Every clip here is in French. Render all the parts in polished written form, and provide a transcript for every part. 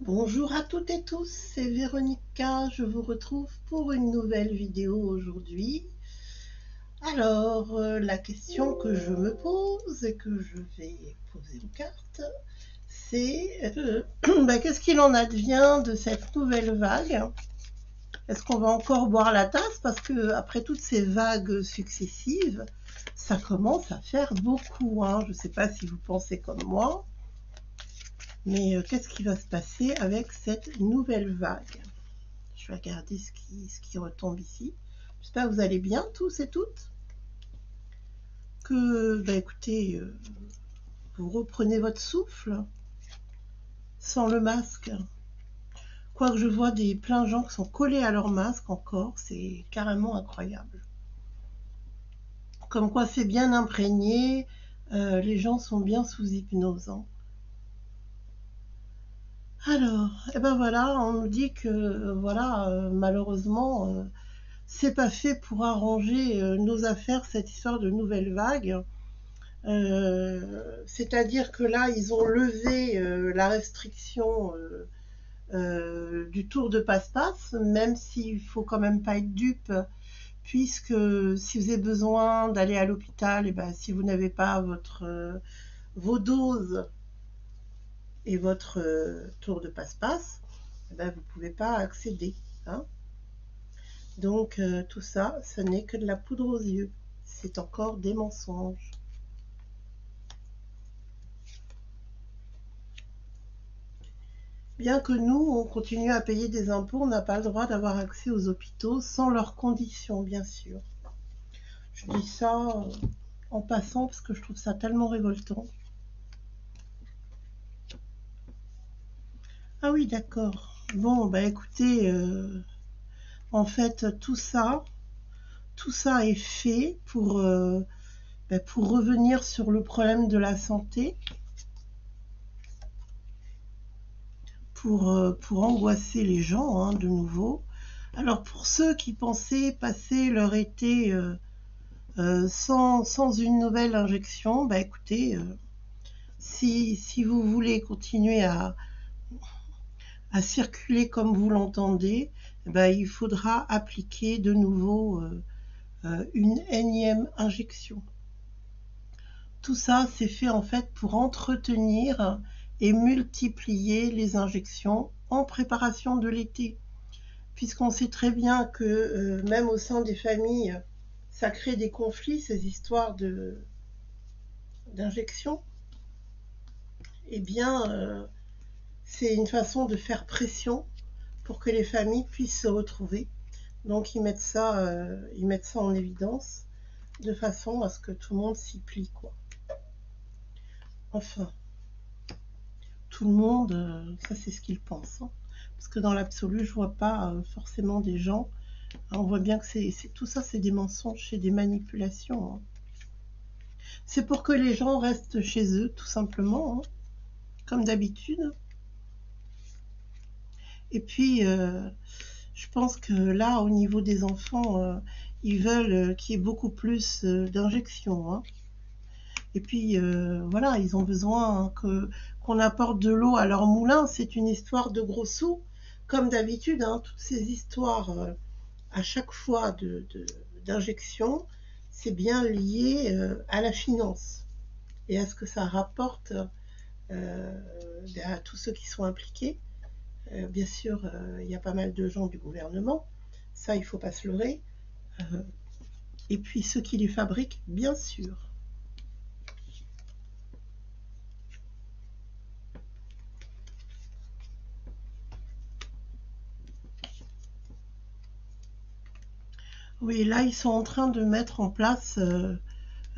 Bonjour à toutes et tous, c'est Véronica, je vous retrouve pour une nouvelle vidéo aujourd'hui. Alors, la question que je me pose et que je vais poser aux cartes, c'est qu'est-ce qu'il en advient de cette nouvelle vague? Est-ce qu'on va encore boire la tasse? Parce que après toutes ces vagues successives, ça commence à faire beaucoup, hein. Je ne sais pas si vous pensez comme moi. Mais qu'est-ce qui va se passer avec cette nouvelle vague? Je vais regarder ce qui retombe ici. J'espère que vous allez bien tous et toutes. Que, écoutez, vous reprenez votre souffle sans le masque. Quoique je vois plein de gens qui sont collés à leur masque encore, c'est carrément incroyable. Comme quoi c'est bien imprégné, les gens sont bien sous hypnose, hein. Alors, et ben voilà, on nous dit que voilà, malheureusement, c'est pas fait pour arranger nos affaires, cette histoire de nouvelle vague. C'est-à-dire que là, ils ont levé la restriction du tour de passe-passe, même s'il faut quand même pas être dupe, puisque si vous avez besoin d'aller à l'hôpital, et ben, si vous n'avez pas vos doses et votre tour de passe-passe, eh ben, vous ne pouvez pas accéder, hein. Donc tout ça, ce n'est que de la poudre aux yeux. C'est encore des mensonges. Bien que nous, on continue à payer des impôts, on n'a pas le droit d'avoir accès aux hôpitaux sans leurs conditions, bien sûr. Je dis ça en passant parce que je trouve ça tellement révoltant. Ah oui, d'accord. Bon, écoutez, en fait, tout ça est fait pour revenir sur le problème de la santé, pour angoisser les gens, hein, de nouveau. Alors, pour ceux qui pensaient passer leur été sans une nouvelle injection, écoutez, si vous voulez continuer à circuler comme vous l'entendez, il faudra appliquer de nouveau une énième injection. Tout ça, c'est fait en fait pour entretenir et multiplier les injections en préparation de l'été. Puisqu'on sait très bien que même au sein des familles, ça crée des conflits, ces histoires d'injections. Eh bien, c'est une façon de faire pression pour que les familles puissent se retrouver. Donc ils mettent ça en évidence de façon à ce que tout le monde s'y plie, quoi. Enfin, tout le monde, ça c'est ce qu'ils pensent, hein. Parce que dans l'absolu, je vois pas forcément des gens. On voit bien que tout ça, c'est des mensonges, c'est des manipulations, hein. C'est pour que les gens restent chez eux, tout simplement, hein, comme d'habitude. Et puis, je pense que là, au niveau des enfants, ils veulent qu'il y ait beaucoup plus d'injections, hein. Et puis, voilà, ils ont besoin qu'on apporte de l'eau à leur moulin. C'est une histoire de gros sous, comme d'habitude, hein, toutes ces histoires à chaque fois d'injection, c'est bien lié à la finance et à ce que ça rapporte à tous ceux qui sont impliqués. Bien sûr, il y a pas mal de gens du gouvernement, ça il ne faut pas se leurrer. Et puis ceux qui les fabriquent, bien sûr. Oui, là ils sont en train de mettre en place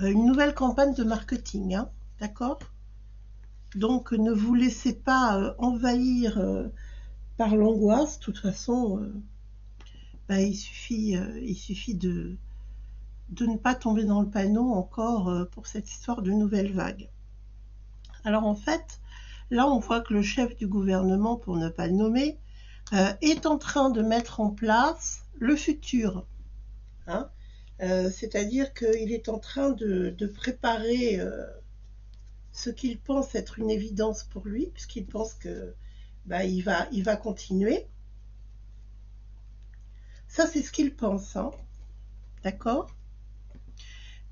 une nouvelle campagne de marketing, hein, d'accord? Donc ne vous laissez pas envahir par l'angoisse. De toute façon, il suffit de ne pas tomber dans le panneau encore pour cette histoire de nouvelle vague. Alors en fait, là on voit que le chef du gouvernement, pour ne pas le nommer, est en train de mettre en place le futur, hein. C'est-à-dire qu'il est en train de préparer ce qu'il pense être une évidence pour lui, puisqu'il pense que bah, il va continuer. Ça, c'est ce qu'il pense, hein, d'accord?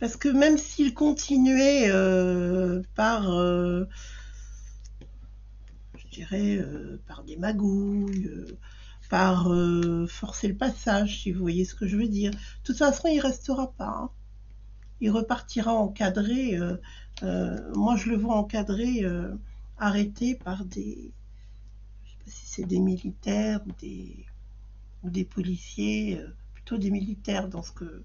Parce que même s'il continuait je dirais, par des magouilles, par forcer le passage, si vous voyez ce que je veux dire. De toute façon, il restera pas, hein. Il repartira encadré. Moi, je le vois encadré, arrêté par des, je sais pas si c'est des militaires ou des policiers, plutôt des militaires dans ce que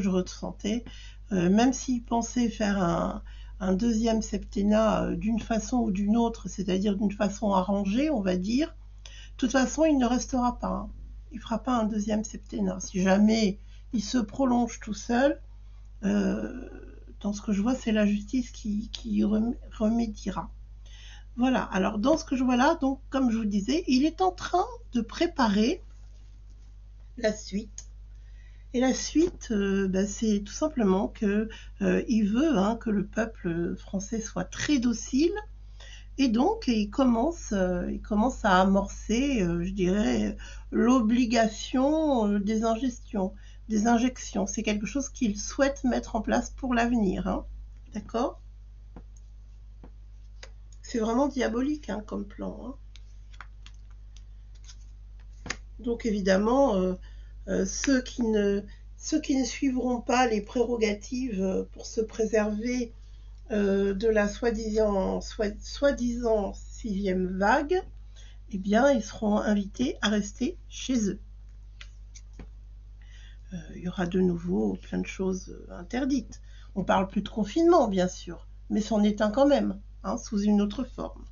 je ressentais. Même s'il pensait faire un deuxième septennat d'une façon ou d'une autre, c'est-à-dire d'une façon arrangée, on va dire, de toute façon, il ne restera pas, hein. Il ne fera pas un deuxième septennat. Si jamais il se prolonge tout seul, euh, dans ce que je vois, c'est la justice qui remédiera. Voilà, alors dans ce que je vois là, donc comme je vous disais, il est en train de préparer la suite. Et la suite, bah, c'est tout simplement que il veut, hein, que le peuple français soit très docile. Et donc, il commence à amorcer, je dirais, l'obligation des injections. C'est quelque chose qu'il souhaite mettre en place pour l'avenir, hein. D'accord? C'est vraiment diabolique, hein, comme plan, hein. Donc, évidemment, ceux qui ne suivront pas les prérogatives pour se préserver de la soi-disant sixième vague, eh bien, ils seront invités à rester chez eux. Il y aura de nouveau plein de choses interdites. On parle plus de confinement, bien sûr, mais c'en est un quand même, hein, sous une autre forme,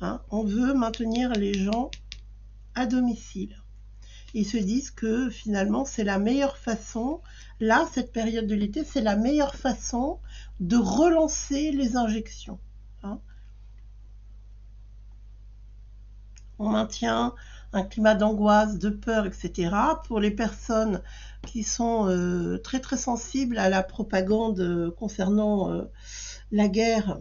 hein. On veut maintenir les gens à domicile. Ils se disent que finalement, c'est la meilleure façon, là, cette période de l'été, c'est la meilleure façon de relancer les injections, hein. On maintient un climat d'angoisse, de peur, etc. Pour les personnes qui sont très très sensibles à la propagande concernant la guerre,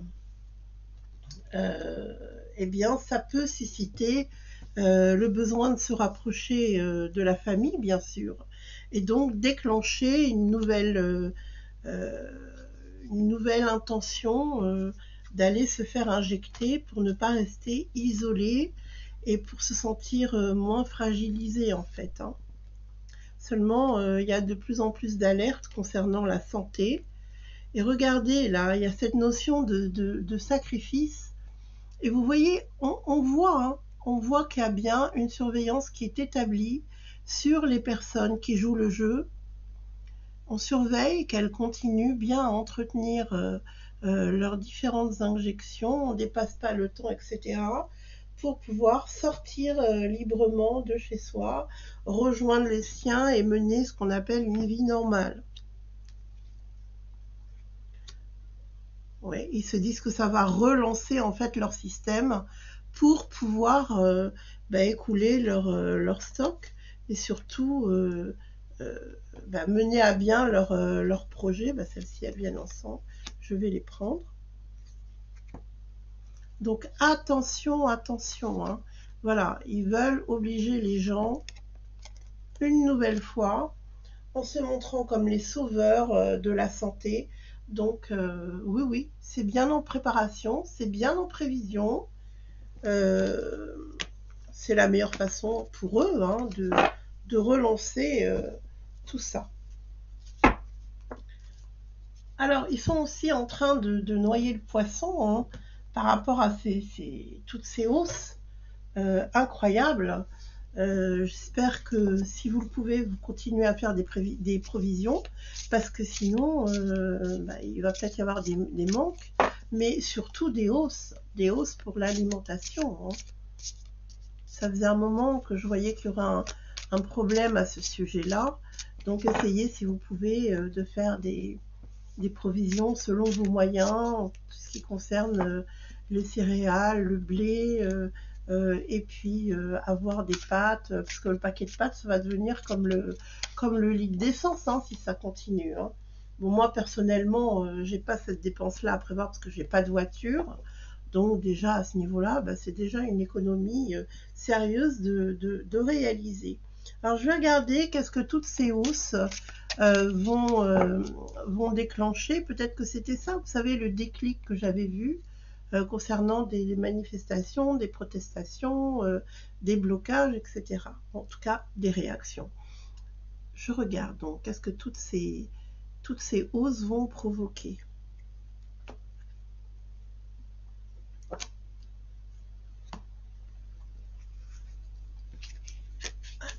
eh bien, ça peut susciter le besoin de se rapprocher de la famille, bien sûr, et donc déclencher une nouvelle intention d'aller se faire injecter pour ne pas rester isolé et pour se sentir moins fragilisé en fait, hein. Seulement, il y a de plus en plus d'alertes concernant la santé. Et regardez, là, il y a cette notion de sacrifice. Et vous voyez, on voit qu'il y a bien une surveillance qui est établie sur les personnes qui jouent le jeu. On surveille qu'elles continuent bien à entretenir leurs différentes injections, on ne dépasse pas le temps, etc., pour pouvoir sortir librement de chez soi, rejoindre les siens et mener ce qu'on appelle une vie normale. Ouais, ils se disent que ça va relancer en fait leur système pour pouvoir écouler leur stock et surtout mener à bien leur projet. Celles-ci, elles viennent ensemble. Je vais les prendre. Donc attention, attention, hein. Voilà, ils veulent obliger les gens une nouvelle fois en se montrant comme les sauveurs de la santé. Donc oui, oui, c'est bien en préparation, c'est bien en prévision. Euh, c'est la meilleure façon pour eux, hein, de relancer tout ça. Alors, ils sont aussi en train de noyer le poisson, hein, par rapport à toutes ces hausses incroyables. J'espère que si vous le pouvez, vous continuez à faire des provisions, parce que sinon, il va peut-être y avoir des manques, mais surtout des hausses pour l'alimentation, hein. Ça faisait un moment que je voyais qu'il y aurait un problème à ce sujet-là, donc essayez, si vous pouvez, de faire des provisions selon vos moyens, tout ce qui concerne les céréales, le blé, et puis avoir des pâtes, parce que le paquet de pâtes, ça va devenir comme le litre d'essence, hein, si ça continue, hein. Bon, moi, personnellement, j'ai pas cette dépense-là à prévoir parce que j'ai pas de voiture. Donc déjà à ce niveau-là, bah, c'est déjà une économie sérieuse de réaliser. Alors je vais regarder qu'est-ce que toutes ces hausses vont déclencher. Peut-être que c'était ça, vous savez, le déclic que j'avais vu concernant des manifestations, des protestations, des blocages, etc. En tout cas, des réactions. Je regarde donc qu'est-ce que toutes ces hausses vont provoquer.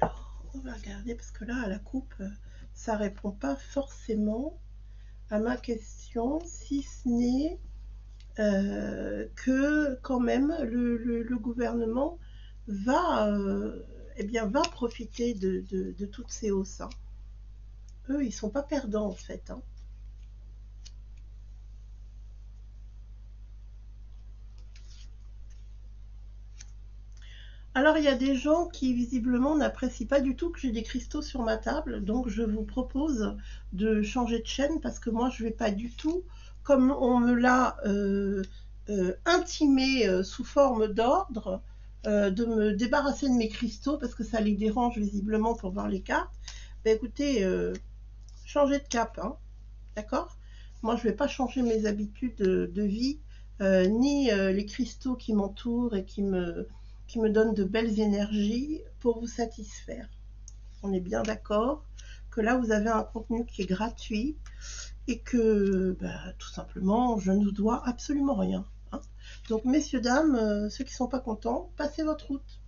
Alors, on va regarder parce que là, à la coupe, ça répond pas forcément à ma question, si ce n'est que quand même le gouvernement va, va profiter de toutes ces hausses. Hein. Eux, ils sont pas perdants en fait. Hein. Alors, il y a des gens qui visiblement n'apprécient pas du tout que j'ai des cristaux sur ma table, donc je vous propose de changer de chaîne parce que moi, je vais pas du tout, comme on me l'a intimé sous forme d'ordre, de me débarrasser de mes cristaux parce que ça les dérange visiblement pour voir les cartes. Ben écoutez, changer de cap, hein, d'accord? Moi, je vais pas changer mes habitudes de vie, ni les cristaux qui m'entourent et qui me donnent de belles énergies pour vous satisfaire. On est bien d'accord que là, vous avez un contenu qui est gratuit et que, bah, tout simplement, je ne vous dois absolument rien. Hein. Donc, messieurs, dames, ceux qui ne sont pas contents, passez votre route.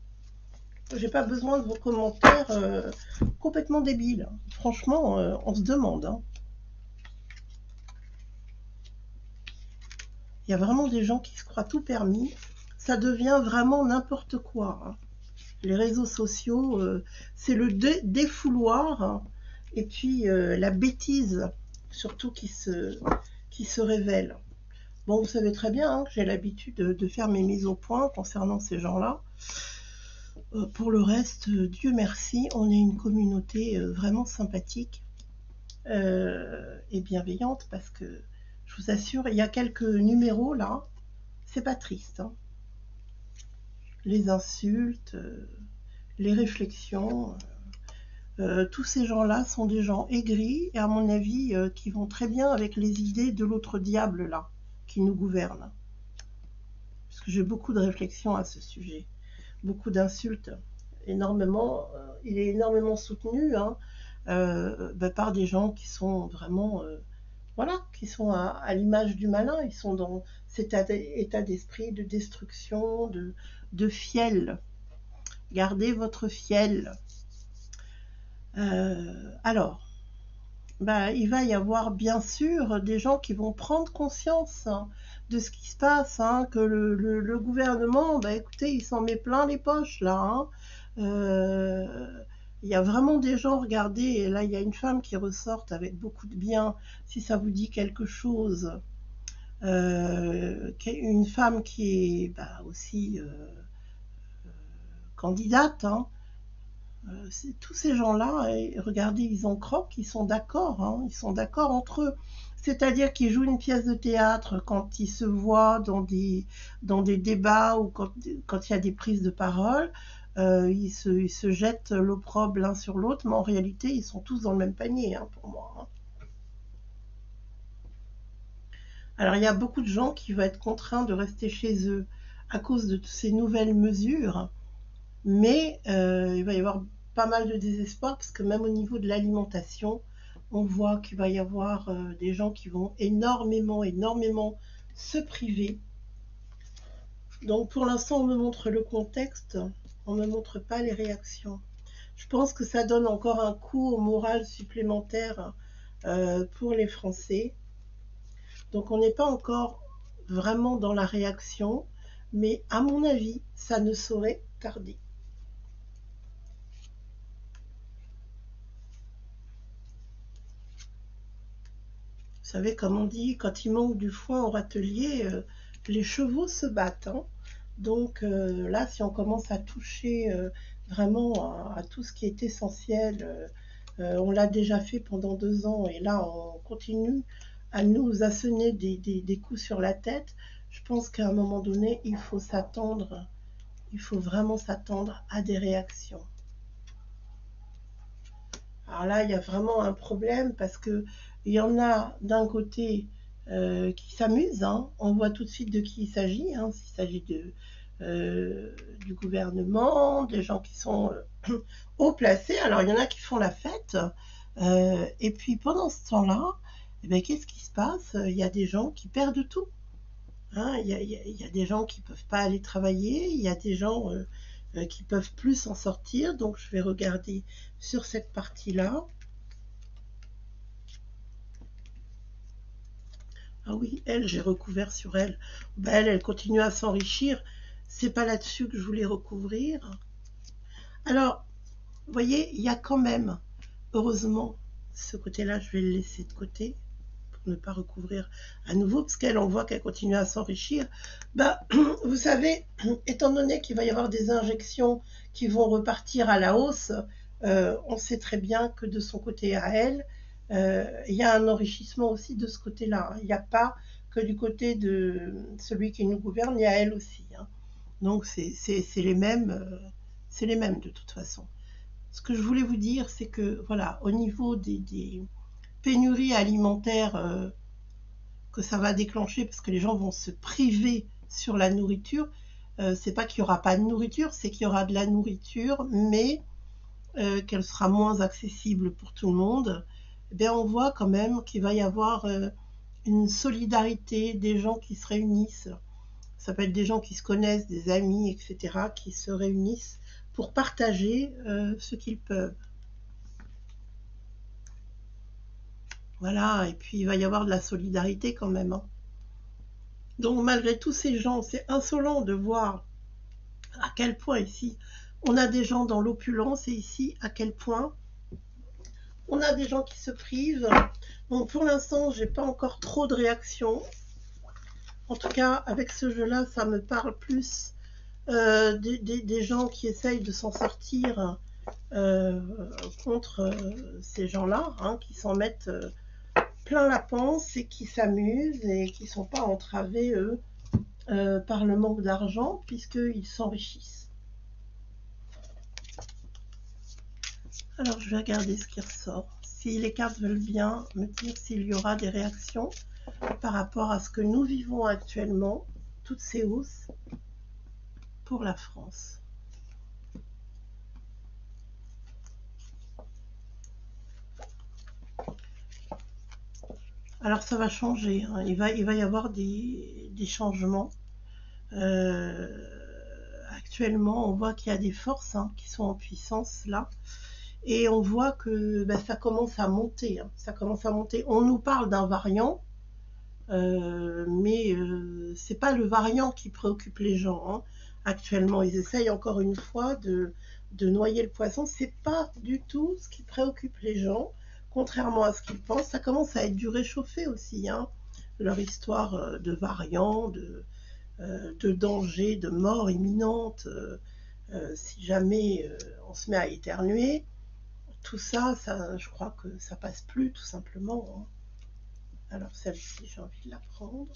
J'ai pas besoin de vos commentaires complètement débiles. Franchement, on se demande. Hein. Il y a vraiment des gens qui se croient tout permis. Ça devient vraiment n'importe quoi. Hein. Les réseaux sociaux, c'est le défouloir. Hein. Et puis la bêtise, surtout qui se révèle. Bon, vous savez très bien hein, que j'ai l'habitude de faire mes mises au point concernant ces gens-là. Pour le reste, Dieu merci, on est une communauté vraiment sympathique et bienveillante parce que je vous assure, il y a quelques numéros là, c'est pas triste. Hein. Les insultes, les réflexions, tous ces gens-là sont des gens aigris et à mon avis qui vont très bien avec les idées de l'autre diable là, qui nous gouverne. Parce que j'ai beaucoup de réflexions à ce sujet, beaucoup d'insultes, énormément, il est énormément soutenu hein, par des gens qui sont vraiment, voilà, qui sont à l'image du malin, ils sont dans cet état d'esprit de destruction, de fiel. Gardez votre fiel. Alors, bah, il va y avoir bien sûr des gens qui vont prendre conscience hein, de ce qui se passe, hein, que le gouvernement, bah, écoutez, il s'en met plein les poches là. Hein. Il y a vraiment des gens, regardez, et là il y a une femme qui ressort avec beaucoup de bien, si ça vous dit quelque chose. Une femme qui est bah, aussi candidate, hein, tous ces gens-là, regardez, ils en croquent, ils sont d'accord, hein, ils sont d'accord entre eux. C'est-à-dire qu'ils jouent une pièce de théâtre quand ils se voient dans des débats ou quand il y a des prises de parole. Ils se jettent l'opprobre l'un sur l'autre, mais en réalité, ils sont tous dans le même panier, hein, pour moi. Hein. Alors, il y a beaucoup de gens qui vont être contraints de rester chez eux à cause de ces nouvelles mesures, mais il va y avoir pas mal de désespoir parce que même au niveau de l'alimentation, on voit qu'il va y avoir des gens qui vont énormément se priver. Donc pour l'instant, on me montre le contexte, on ne me montre pas les réactions. Je pense que ça donne encore un coup au moral supplémentaire pour les Français. Donc on n'est pas encore vraiment dans la réaction, mais à mon avis, ça ne saurait tarder. Vous savez, comme on dit, quand il manque du foin au râtelier, les chevaux se battent. Hein. Donc là, si on commence à toucher vraiment à tout ce qui est essentiel, on l'a déjà fait pendant 2 ans et là, on continue à nous assonner des coups sur la tête. Je pense qu'à un moment donné, il faut s'attendre, il faut vraiment s'attendre à des réactions. Alors là, il y a vraiment un problème parce que il y en a d'un côté qui s'amusent, hein. On voit tout de suite de qui il s'agit, hein. S'il s'agit du gouvernement, des gens qui sont haut placés. Alors il y en a qui font la fête. Et puis pendant ce temps-là, eh ben, qu'est-ce qui se passe? Il y a des gens qui perdent tout. Hein. Il y a des gens qui ne peuvent pas aller travailler, il y a des gens qui peuvent plus s'en sortir. Donc je vais regarder sur cette partie-là. Ah oui, elle, j'ai recouvert sur elle. Ben, elle continue à s'enrichir. C'est pas là-dessus que je voulais recouvrir. Alors, vous voyez, il y a quand même, heureusement, ce côté-là, je vais le laisser de côté pour ne pas recouvrir à nouveau, parce qu'elle, on voit qu'elle continue à s'enrichir. Ben, vous savez, étant donné qu'il va y avoir des injections qui vont repartir à la hausse, on sait très bien que de son côté à elle, il y a un enrichissement aussi de ce côté-là. Il n'y a pas que du côté de celui qui nous gouverne, il y a elle aussi. Hein. Donc c'est les mêmes de toute façon. Ce que je voulais vous dire, c'est que voilà, au niveau des pénuries alimentaires que ça va déclencher, parce que les gens vont se priver sur la nourriture, c'est pas qu'il y aura pas de nourriture, c'est qu'il y aura de la nourriture, mais qu'elle sera moins accessible pour tout le monde. Eh bien, on voit quand même qu'il va y avoir une solidarité des gens qui se réunissent. Ça peut être des gens qui se connaissent, des amis, etc., qui se réunissent pour partager ce qu'ils peuvent. Voilà, et puis il va y avoir de la solidarité quand même. Hein. Donc malgré tous ces gens, c'est insolent de voir à quel point ici, on a des gens dans l'opulence et ici, à quel point on a des gens qui se privent. Donc pour l'instant, j'ai pas encore trop de réactions. En tout cas, avec ce jeu-là, ça me parle plus des gens qui essayent de s'en sortir contre ces gens-là, hein, qui s'en mettent plein la panse et qui s'amusent et qui ne sont pas entravés, eux, par le manque d'argent, puisqu'ils s'enrichissent. Alors, je vais regarder ce qui ressort. Si les cartes veulent bien me dire s'il y aura des réactions par rapport à ce que nous vivons actuellement, toutes ces hausses pour la France. Alors ça va changer, hein. Il va y avoir des changements. Actuellement, on voit qu'il y a des forces hein, qui sont en puissance là. Et on voit que ben, ça commence à monter. Hein. Ça commence à monter. On nous parle d'un variant, mais c'est pas le variant qui préoccupe les gens. Hein. Actuellement, ils essayent encore une fois de noyer le poisson. C'est pas du tout ce qui préoccupe les gens, contrairement à ce qu'ils pensent. Ça commence à être du réchauffé aussi. Hein. Leur histoire de variant, de danger, de mort imminente, si jamais on se met à éternuer. Tout ça, je crois que ça passe plus, tout simplement. Hein. Alors celle-ci, j'ai envie de la prendre.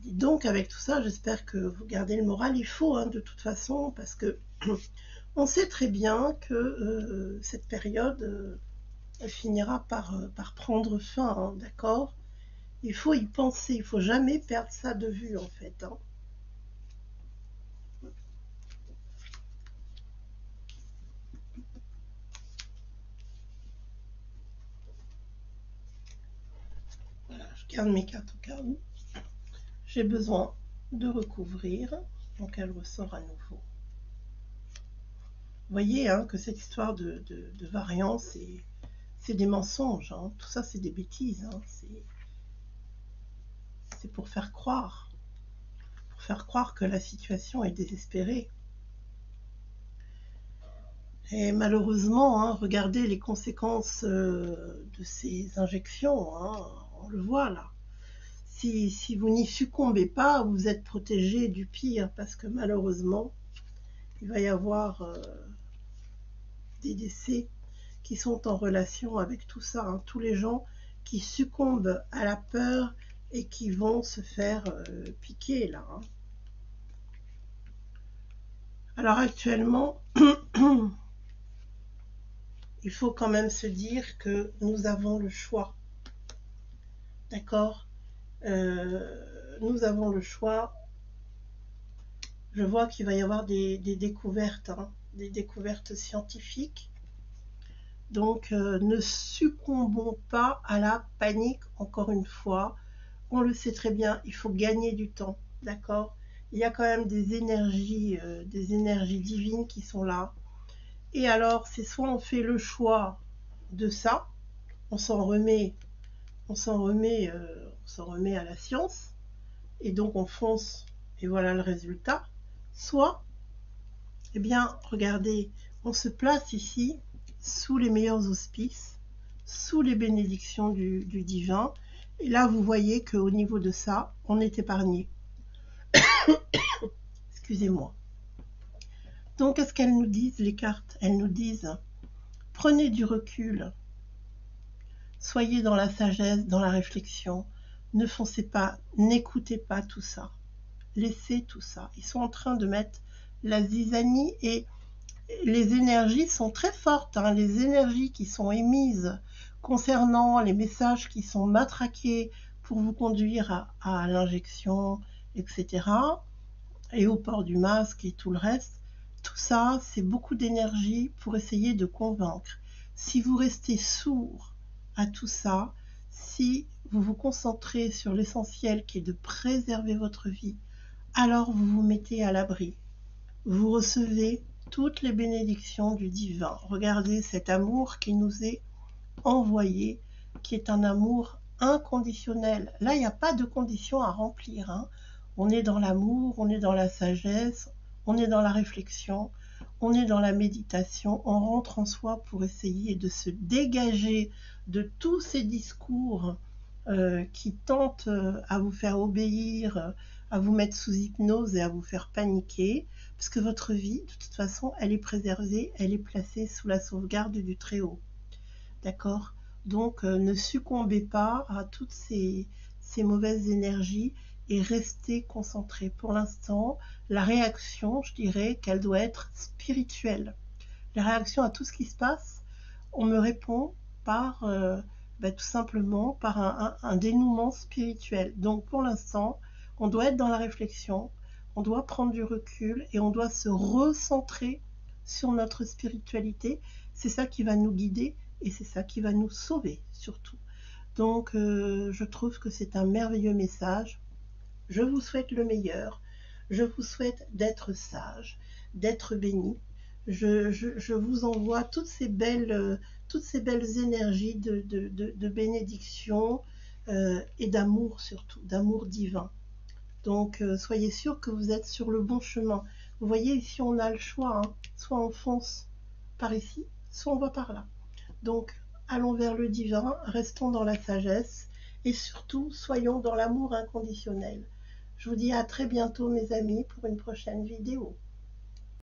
Donc avec tout ça, j'espère que vous gardez le moral. Il faut, hein, de toute façon, parce que on sait très bien que cette période, elle finira par prendre fin, hein, d'accord? Il faut y penser, il ne faut jamais perdre ça de vue, en fait. Hein. Voilà, je garde mes cartes au cas où. J'ai besoin de recouvrir, donc elle ressort à nouveau. Vous voyez hein, que cette histoire de variant, c'est des mensonges. Hein. Tout ça, c'est des bêtises. Hein. C'est pour faire croire que la situation est désespérée. Et malheureusement, hein, regardez les conséquences de ces injections. Hein, on le voit là. Si vous n'y succombez pas, vous êtes protégé du pire parce que malheureusement, il va y avoir des décès qui sont en relation avec tout ça. Hein. Tous les gens qui succombent à la peur et qui vont se faire piquer là. Hein. Alors actuellement, il faut quand même se dire que nous avons le choix. D'accord, nous avons le choix. Je vois qu'il va y avoir des découvertes, hein, des découvertes scientifiques. Donc, ne succombons pas à la panique, encore une fois. On le sait très bien, il faut gagner du temps, d'accord? Il y a quand même des énergies divines qui sont là. Et alors, c'est soit on fait le choix de ça, on s'en remet, on s'en remet, on s'en remet à la science, et donc on fonce, et voilà le résultat. Soit, eh bien, regardez, on se place ici, sous les meilleurs auspices, sous les bénédictions du divin, et là, vous voyez qu'au niveau de ça, on est épargné. Excusez-moi. Donc, qu'est-ce qu'elles nous disent, les cartes? Elles nous disent, prenez du recul, soyez dans la sagesse, dans la réflexion, ne foncez pas, n'écoutez pas tout ça, laissez tout ça. Ils sont en train de mettre la zizanie et les énergies sont très fortes, hein, les énergies qui sont émises concernant les messages qui sont matraqués pour vous conduire à l'injection, etc., et au port du masque et tout le reste, tout ça, c'est beaucoup d'énergie pour essayer de convaincre. Si vous restez sourd à tout ça, si vous vous concentrez sur l'essentiel qui est de préserver votre vie, alors vous vous mettez à l'abri. Vous recevez toutes les bénédictions du divin. Regardez cet amour qui nous est envoyé, qui est un amour inconditionnel. Là, il n'y a pas de conditions à remplir. Hein. On est dans l'amour, on est dans la sagesse, on est dans la réflexion, on est dans la méditation, on rentre en soi pour essayer de se dégager de tous ces discours qui tentent à vous faire obéir, à vous mettre sous hypnose et à vous faire paniquer, parce que votre vie, de toute façon, elle est préservée, elle est placée sous la sauvegarde du Très-Haut. D'accord? Donc, ne succombez pas à toutes ces mauvaises énergies et restez concentrés. Pour l'instant, la réaction, je dirais qu'elle doit être spirituelle. La réaction à tout ce qui se passe, on me répond par tout simplement par un dénouement spirituel. Donc, pour l'instant, on doit être dans la réflexion, on doit prendre du recul et on doit se recentrer sur notre spiritualité. C'est ça qui va nous guider et c'est ça qui va nous sauver surtout. Donc, je trouve que c'est un merveilleux message. Je vous souhaite le meilleur. Je vous souhaite d'être sage, d'être béni. Je vous envoie toutes ces belles énergies de bénédiction et d'amour surtout, d'amour divin. Donc, soyez sûrs que vous êtes sur le bon chemin. Vous voyez, ici, on a le choix. Hein. Soit on fonce par ici, soit on va par là. Donc, allons vers le divin, restons dans la sagesse et surtout, soyons dans l'amour inconditionnel. Je vous dis à très bientôt, mes amis, pour une prochaine vidéo.